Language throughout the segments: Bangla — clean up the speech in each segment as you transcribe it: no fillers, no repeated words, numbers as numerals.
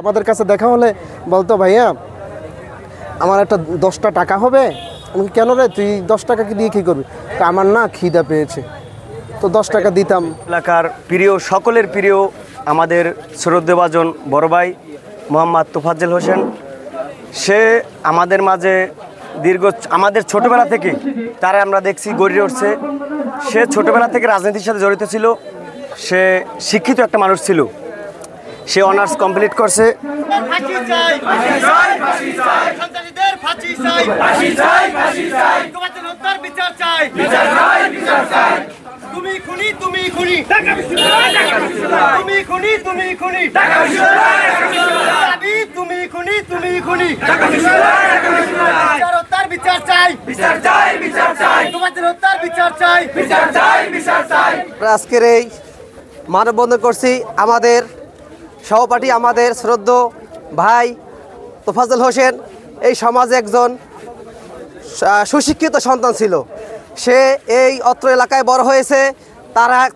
আমাদের কাছে দেখা হলে বলতো, ভাইয়া আমার একটা 10টা টাকা হবে। আমি কেন রে, তুই 10 টাকা কি দিয়ে কী করবি? আমার না খিদা পেয়েছে, তো 10 টাকা দিতাম। এলাকার প্রিয়, সকলের প্রিয় আমাদের শ্রদ্ধেভাজন বড় ভাই মোহাম্মদ তোফাজ্জল হোসেন, সে আমাদের মাঝে আমাদের ছোটোবেলা থেকে তারা আমরা দেখছি গড়ে উঠছে। সে ছোটোবেলা থেকে রাজনীতির সাথে জড়িত ছিল। সে শিক্ষিত একটা মানুষ ছিল। সে অনার্স কমপ্লিট করছে। আজকের এই মানববন্ধন করছি আমাদের সহপাঠী, আমাদের শ্রদ্ধেয় ভাই তোফাজ্জল হোসেন এই সমাজে একজন সুশিক্ষিত সন্তান ছিল। সে এই অত্র এলাকায় বড় হয়েছে।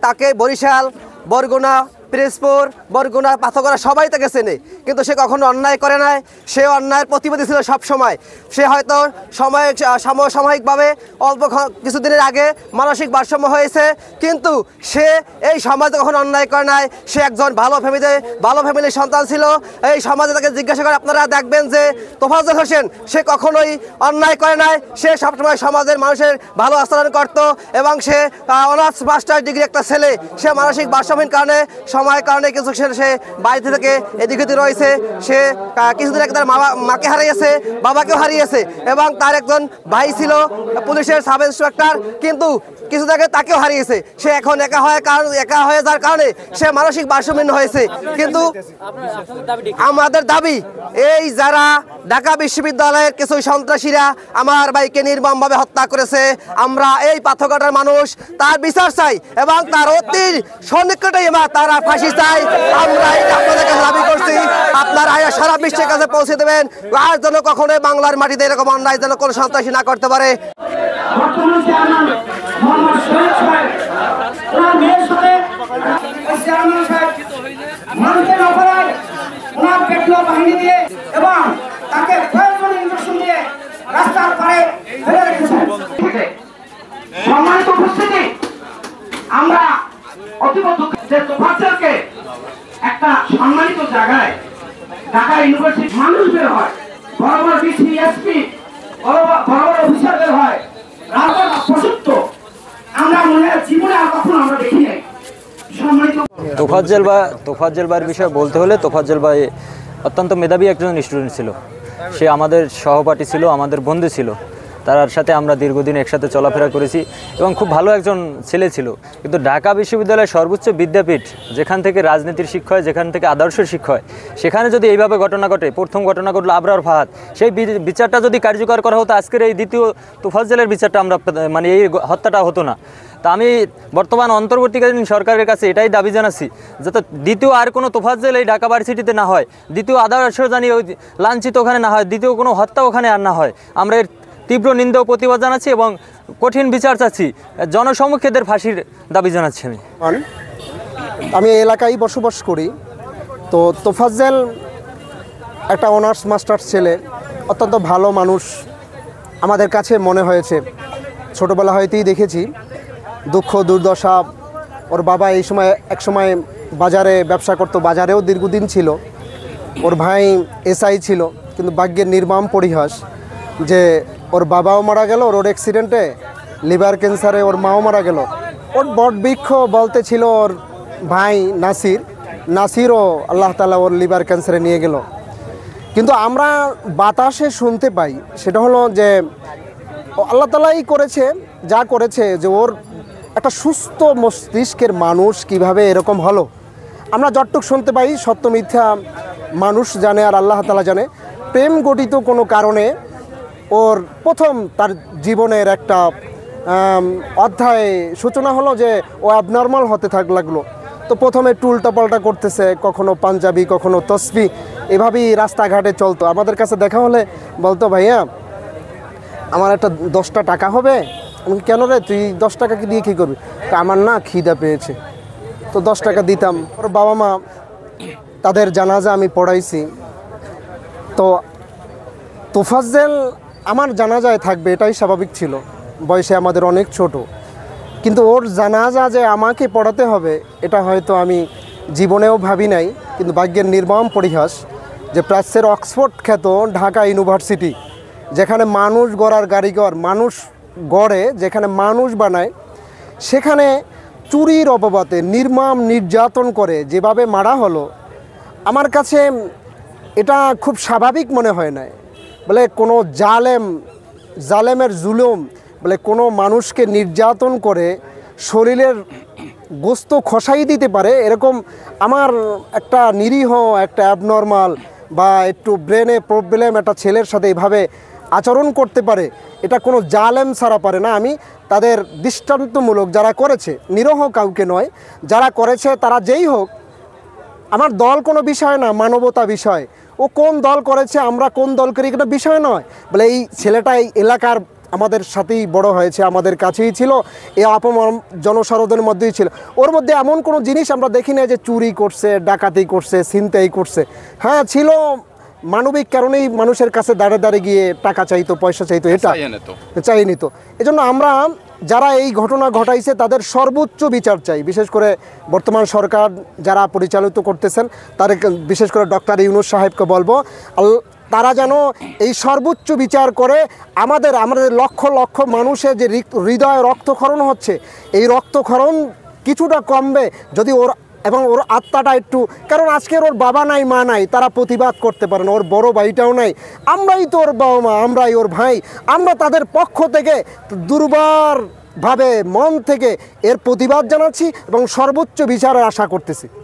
তাকে বরিশাল, বরগুনা, পিরোজপুর, বরগুনা, পাথরঘাটা সবাই তাকে চেনে, কিন্তু সে কখনো অন্যায় করে নাই। সে অন্যায়ের প্রতিবাদী ছিল সব সময়। সে হয়তো সাময়িকভাবে অল্প কিছুদিনের আগে মানসিক ভারসাম্য হয়েছে, কিন্তু সে এই সমাজে কখনো অন্যায় করে নাই। সে একজন ভালো ফ্যামিলির সন্তান ছিল। এই সমাজে তাকে জিজ্ঞাসা করে আপনারা দেখবেন যে তোফাজ্জল হোসেন সে কখনোই অন্যায় করে নাই। সে সবসময় সমাজের মানুষের ভালো আচরণ করত এবং সে অনার্স মাস্টার ডিগ্রি একটা ছেলে। সে মানসিক ভারসাম্যহীন কারণে, সময়ের কারণে কিছু সে বাড়িতে থেকে এদিকে রয়েছে। সে কিছুদিন আগে তার মাকে হারিয়েছে, বাবাকেও হারিয়েছে এবং তার একজন ভাই ছিল পুলিশের সাব ইন্সপেক্টর, কিন্তু কিছুদিন আগে তাকেও হারিয়েছে। সে এখন একা হয়ে যাওয়ার কারণে সে মানসিক ভারসাম্যহীন হয়েছে। কিন্তু আমাদের দাবি, এই যারা ঢাকা বিশ্ববিদ্যালয়ের কিছু সন্ত্রাসীরা আমার ভাইকে নির্মমভাবে হত্যা করেছে, আমরা এই পাথরঘাটার মানুষ তার বিচার চাই এবং তার অতি সন্নিকটে তারা ফাঁসি চাই। আমরা আপনাদের কাছে দাবি করছি, আপনারা সারা বিশ্বের কাছে পৌঁছে দেবেন, আর যেন কখনো বাংলার মাটিতে এরকম অন্যায় যেন কোনো সন্ত্রাসী না করতে পারে। সম্মানিত উপস্থিতি, আমরা অতীব দুঃখিত যে তোফাজ্জলকে একটা সম্মানিত জায়গায় ঢাকা ইউনিভার্সিটি মানুষ বের হয়, বড় বড় ডিসি, এসপি, বড় বড় অফিসার বের হয়, রাজনীতি প্রসূত আমরা মনে হয় জীবনে আর কখনো আমরা দেখি নাই। সম্মানিত তোফাজ্জল ভাইয়ের বিষয়ে বলতে হলে, তোফাজ্জল ভাই অত্যন্ত মেধাবী একজন স্টুডেন্ট ছিল। সে আমাদের সহপাঠী ছিল, আমাদের বন্ধু ছিল। তার সাথে আমরা দীর্ঘদিন একসাথে চলাফেরা করেছি এবং খুব ভালো একজন ছেলে ছিল। কিন্তু ঢাকা বিশ্ববিদ্যালয়ের সর্বোচ্চ বিদ্যাপীঠ, যেখান থেকে রাজনীতির শিক্ষা হয়, যেখান থেকে আদর্শের শিক্ষা হয়, সেখানে যদি এইভাবে ঘটনা ঘটে, প্রথম ঘটনা ঘটলো আবরার ফাহাদ, সেই বিচারটা যদি কার্যকর করা হতো, আজকের এই দ্বিতীয় তোফাজ্জলের বিচারটা আমরা এই হত্যাটা হতো না। তা আমি বর্তমান অন্তর্বর্তীকালীন সরকারের কাছে এটাই দাবি জানাচ্ছি, যাতে দ্বিতীয় আর কোনো তোফাজ্জল এই ঢাকা ভার্সিটিতে না হয়, দ্বিতীয় আদর্শ জানি ওই লাঞ্ছিত ওখানে না হয়, দ্বিতীয় কোনো হত্যা ওখানে আর না হয়। আমরা এর তীব্র নিন্দা ও প্রতিবাদ জানাচ্ছি এবং কঠিন বিচার চাচ্ছি। জনসমক্ষে এদের ফাঁসির দাবি জানাচ্ছি। আমি এই এলাকায় বসবাস করি। তো তোফাজ্জল একটা অনার্স মাস্টার ছেলে, অত্যন্ত ভালো মানুষ আমাদের কাছে মনে হয়েছে। ছোটোবেলা হইতেই দেখেছি দুঃখ দুর্দশা। ওর বাবা এক সময় বাজারে ব্যবসা করতো, বাজারেও দীর্ঘদিন ছিল। ওর ভাই এসআই ছিল, কিন্তু ভাগ্যের নির্মম পরিহাস যে ওর বাবাও মারা গেল রোড অ্যাক্সিডেন্টে, লিভার ক্যান্সারে ওর মাও মারা গেল। ওর বটবৃক্ষ বলতে ছিল ওর ভাই নাসিরও আল্লাহ তাআলা ওর লিভার ক্যান্সারে নিয়ে গেল। কিন্তু আমরা বাতাসে শুনতে পাই, সেটা হলো যে আল্লাহ তাআলাই করেছে যা করেছে, যে ওর একটা সুস্থ মস্তিষ্কের মানুষ কিভাবে এরকম হলো। আমরা যতটুকু শুনতে পাই, সত্য মিথ্যা মানুষ জানে আর আল্লাহ তাআলা জানে। প্রেম গঠিত কোনো কারণে ওর প্রথম তার জীবনের একটা অধ্যায় সূচনা হলো যে ও অ্যাবনর্মাল হতে লাগলো। তো প্রথমে টুলটাপাল্টা করতেছে, কখনো পাঞ্জাবি, কখনো তসবি, এভাবেই রাস্তাঘাটে চলতো। আমাদের কাছে দেখা হলে বলতো, ভাইয়া আমার একটা 10টা টাকা হবে। আমি কেন রে, তুই 10 টাকা কি দিয়ে কী করবি? আমার না খিদা পেয়েছে, তো 10 টাকা দিতাম। ওর বাবা মা তাদের জানাজা আমি পড়াইছি। তো তোফাজ্জেল আমার জানাজায় থাকবে এটাই স্বাভাবিক ছিল, বয়সে আমাদের অনেক ছোট, কিন্তু ওর জানাজা যে আমাকে পড়াতে হবে এটা হয়তো আমি জীবনেও ভাবি নাই। কিন্তু ভাগ্যের নির্মম পরিহাস যে প্রাচ্যের অক্সফোর্ড খ্যাত ঢাকা ইউনিভার্সিটি, যেখানে মানুষ গড়ার কারিগর, মানুষ গড়ে, যেখানে মানুষ বানায়, সেখানে চুরির অপবাদে নির্মম নির্যাতন করে যেভাবে মারা হলো, আমার কাছে এটা খুব স্বাভাবিক মনে হয় না। বলে কোনো জালেমের জুলুম, বলে কোনো মানুষকে নির্যাতন করে শরীরের গোস্ত খসাই দিতে পারে, এরকম আমার একটা নিরীহ, একটা অ্যাবনর্মাল বা একটু ব্রেনে প্রবলেম একটা ছেলের সাথে এইভাবে আচরণ করতে পারে, এটা কোনো জালেম ছাড়া পারে না। আমি তাদের দৃষ্টান্তমূলক, যারা করেছে, নিরীহ কাউকে নয়, যারা করেছে তারা যেই হোক, আমার দল কোনো বিষয় না, মানবতা বিষয়। ও কোন দল করেছে, আমরা কোন দল করি, এটা বিষয় নয়। বলে এই ছেলেটা এই এলাকার আমাদের সাথেই বড় হয়েছে, আমাদের কাছেই ছিল, এই অপমান জনসাধারণের মধ্যেই ছিল। ওর মধ্যে এমন কোনো জিনিস আমরা দেখি না যে চুরি করছে, ডাকাতি করছে, ছিনতাই করছে। হ্যাঁ ছিল, মানবিক কারণেই মানুষের কাছে দাঁড়ে দাঁড়িয়ে গিয়ে টাকা চাইতো, পয়সা চাইতো, এটা চাই নিত। এজন্য আমরা যারা এই ঘটনা ঘটাইছে তাদের সর্বোচ্চ বিচার চাই। বিশেষ করে বর্তমান সরকার যারা পরিচালিত করতেছেন, তাদের বিশেষ করে ডক্টর ইউনূস সাহেবকে বলবো, তারা যেন এই সর্বোচ্চ বিচার করে আমাদের লক্ষ লক্ষ মানুষের যে হৃদয়ে রক্তক্ষরণ হচ্ছে, এই রক্তক্ষরণ কিছুটা কমবে যদি ওর এবং ওর আত্মাটা একটু, কারণ আজকের ওর বাবা নাই, মা নাই, তারা প্রতিবাদ করতে পারে না, ওর বড় ভাইটাও নাই, আমরাই তো ওর বাবা মা, আমরাই ওর ভাই, আমরা তাদের পক্ষ থেকে দুর্বারভাবে মন থেকে এর প্রতিবাদ জানাচ্ছি এবং সর্বোচ্চ বিচারের আশা করতেছি।